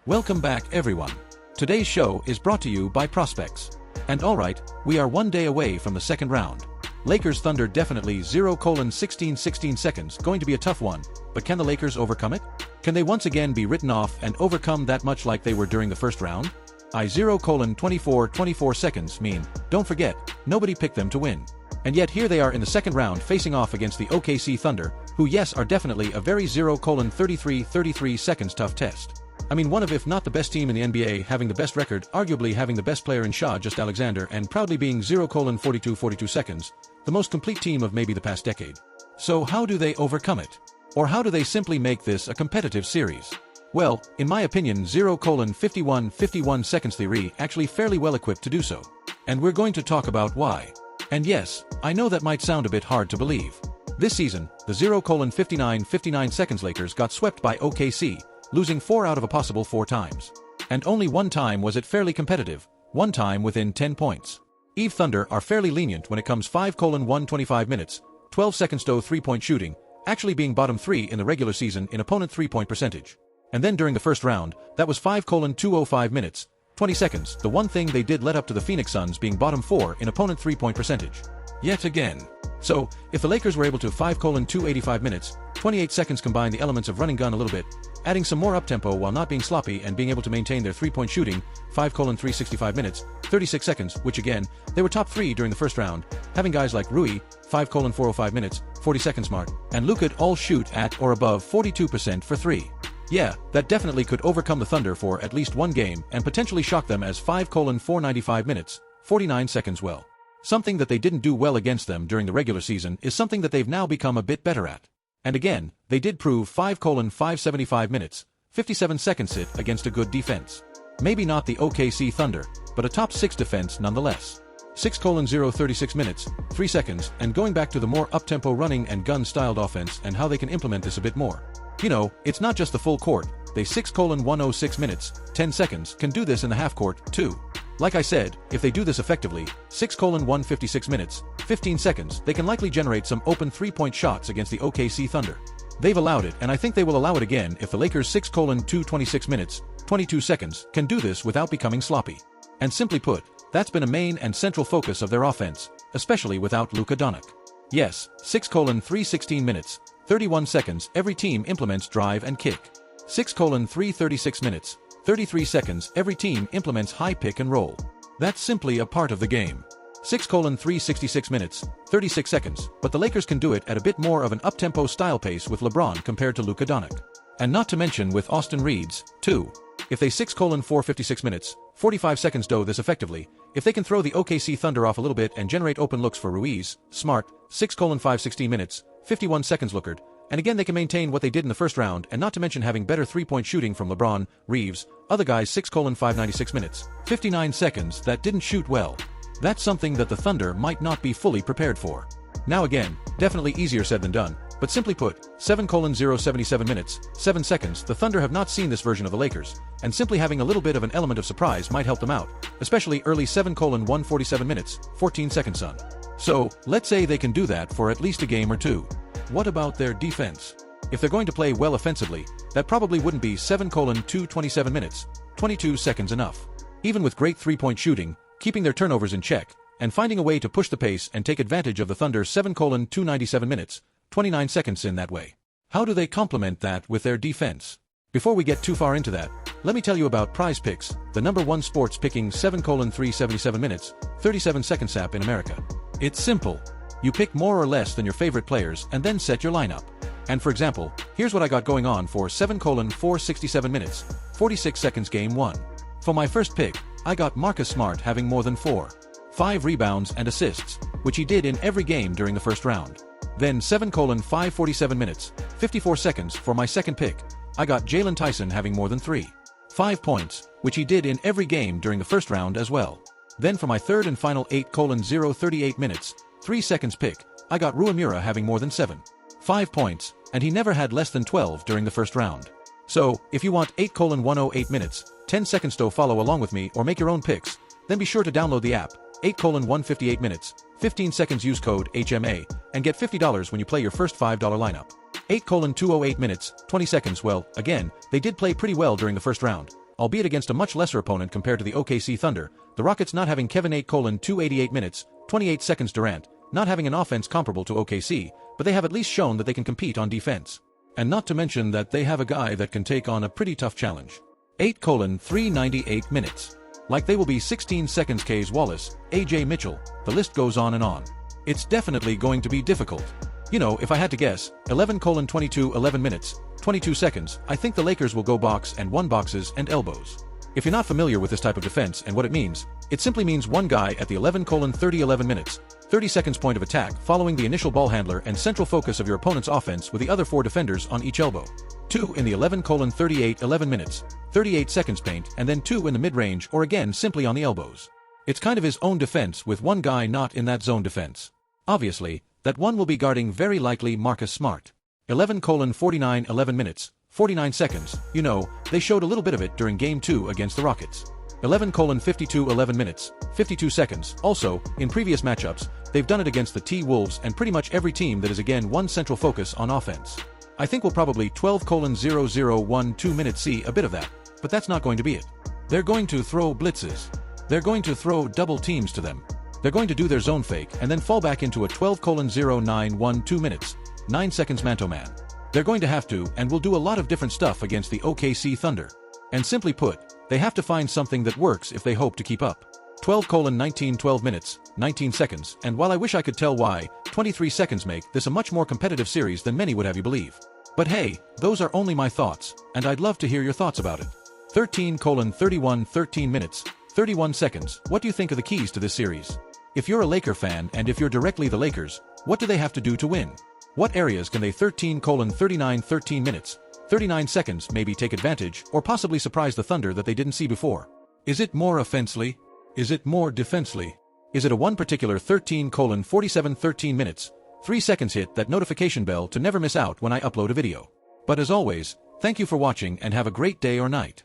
Welcome back everyone. Today's show is brought to you by Prospects. And alright, we are one day away from the second round. Lakers Thunder definitely 0:16 seconds going to be a tough one, but can the Lakers overcome it? Can they once again be written off and overcome that much like they were during the first round? 0:24 seconds mean, don't forget, nobody picked them to win. And yet here they are in the second round facing off against the OKC Thunder, who yes are definitely a very 0:33 seconds tough test. I mean one of if not the best team in the NBA, having the best record, arguably having the best player in Shai Alexander and proudly being 0:42 seconds, the most complete team of maybe the past decade. So how do they overcome it? Or how do they simply make this a competitive series? Well, in my opinion 0:51 seconds theory actually fairly well equipped to do so. And we're going to talk about why. And yes, I know that might sound a bit hard to believe. This season, the 0:59 seconds Lakers got swept by OKC, losing 4 out of a possible 4 times. And only one time was it fairly competitive, one time within 10 points. Eve Thunder are fairly lenient when it comes 5:125 minutes, 12 seconds to 3-point shooting, actually being bottom 3 in the regular season in opponent 3-point percentage. And then during the first round, that was 5:205 minutes, 20 seconds, the one thing they did let up to the Phoenix Suns being bottom 4 in opponent 3-point percentage. Yet again. So, if the Lakers were able to 5:285 minutes, 28 seconds combine the elements of running gun a little bit, adding some more up-tempo while not being sloppy and being able to maintain their 3-point shooting, 5:365 minutes, 36 seconds, which again, they were top 3 during the first round, having guys like Rui, 5:405 minutes, 40 seconds mark, and Luka all shoot at or above 42% for 3. Yeah, that definitely could overcome the Thunder for at least one game and potentially shock them as 5:495 minutes, 49 seconds well. Something that they didn't do well against them during the regular season is something that they've now become a bit better at. And again, they did prove 5:575 minutes, 57 seconds it against a good defense. Maybe not the OKC Thunder, but a top 6 defense nonetheless. 6:036 minutes, 3 seconds, and going back to the more up-tempo running and gun-styled offense and how they can implement this a bit more. You know, it's not just the full court, they 6:106 minutes, 10 seconds, can do this in the half court, too. Like I said, if they do this effectively, 6:156 minutes, 15 seconds, they can likely generate some open 3-point shots against the OKC Thunder. They've allowed it and I think they will allow it again if the Lakers 6:226 minutes, 22 seconds, can do this without becoming sloppy. And simply put, that's been a main and central focus of their offense, especially without Luka Dončić. Yes, 6:316 minutes, 31 seconds, every team implements drive and kick. 6:336 minutes, 33 seconds, every team implements high pick and roll. That's simply a part of the game. 6:366 minutes, 36 seconds, but the Lakers can do it at a bit more of an up-tempo style pace with LeBron compared to Luka Dončić. And not to mention with Austin Reeves, too. If they 6:456 minutes, 45 seconds do this effectively, if they can throw the OKC Thunder off a little bit and generate open looks for Ruiz, Smart, 6:516 minutes, 51 seconds Lookard, and again they can maintain what they did in the first round and not to mention having better 3-point shooting from LeBron, Reeves, other guys 6:596 minutes, 59 seconds that didn't shoot well. That's something that the Thunder might not be fully prepared for. Now again, definitely easier said than done, but simply put, 7:077 minutes, 7 seconds, the Thunder have not seen this version of the Lakers, and simply having a little bit of an element of surprise might help them out, especially early 7:147 minutes, 14 seconds on. So, let's say they can do that for at least a game or two. What about their defense? If they're going to play well offensively, that probably wouldn't be 7:227 minutes, 22 seconds enough. Even with great 3-point shooting, keeping their turnovers in check, and finding a way to push the pace and take advantage of the Thunder's 7:297 minutes, 29 seconds in that way. How do they complement that with their defense? Before we get too far into that, let me tell you about Prize Picks, the #1 sports picking 7:377 minutes, 37 seconds app in America. It's simple. You pick more or less than your favorite players and then set your lineup. And for example, here's what I got going on for 7:467 minutes, 46 seconds game 1. For my first pick, I got Marcus Smart having more than 4.5 rebounds and assists, which he did in every game during the first round. Then 7:547 minutes, 54 seconds for my second pick, I got Jalen Tyson having more than 3.5 points, which he did in every game during the first round as well. Then for my third and final 8:038 minutes, 3 seconds pick, I got Rui Mura having more than 7.5 points, and he never had less than 12 during the first round. So, if you want 8:108 minutes, 10 seconds to follow along with me or make your own picks, then be sure to download the app, 8:158 minutes, 15 seconds use code HMA, and get $50 when you play your first $5 lineup. 8:208 minutes, 20 seconds, well, again, they did play pretty well during the first round, albeit against a much lesser opponent compared to the OKC Thunder, the Rockets not having Kevin 8:288 minutes, 28 seconds Durant, not having an offense comparable to OKC, but they have at least shown that they can compete on defense. And not to mention that they have a guy that can take on a pretty tough challenge. 8:398 minutes. Like they will be 16 seconds K's Wallace, AJ Mitchell, the list goes on and on. It's definitely going to be difficult. You know, if I had to guess, 11:22 minutes, 22 seconds, I think the Lakers will go box and one boxes and elbows. If you're not familiar with this type of defense and what it means, it simply means one guy at the 11:30 minutes, 30 seconds point of attack following the initial ball handler and central focus of your opponent's offense with the other 4 defenders on each elbow. 2 in the 11:38 minutes, 38 seconds paint, and then 2 in the mid-range or again simply on the elbows. It's kind of his own defense with one guy not in that zone defense. Obviously, that one will be guarding very likely Marcus Smart. 11:49 minutes, 49 seconds, you know, they showed a little bit of it during Game 2 against the Rockets. 11:52 minutes, 52 seconds, also, in previous matchups, they've done it against the T-Wolves and pretty much every team that is again one central focus on offense. I think we'll probably 12:0012 minutes see a bit of that, but that's not going to be it. They're going to throw blitzes. They're going to throw double teams to them. They're going to do their zone fake and then fall back into a 12:09 minutes, 9 seconds man-to-man. They're going to have to and will do a lot of different stuff against the OKC Thunder. And simply put, they have to find something that works if they hope to keep up. 12:12 minutes, 19 seconds, and while I wish I could tell why, 23 seconds make this a much more competitive series than many would have you believe. But hey, those are only my thoughts, and I'd love to hear your thoughts about it. 13:13 minutes, 31 seconds, what do you think are the keys to this series? If you're a Laker fan and if you're directly the Lakers, what do they have to do to win? What areas can they 13:13 minutes, 39 seconds maybe take advantage or possibly surprise the Thunder that they didn't see before? Is it more offensively? Is it more defensively? Is it a one particular 13:47 minutes, 3 seconds hit that notification bell to never miss out when I upload a video? But as always, thank you for watching and have a great day or night.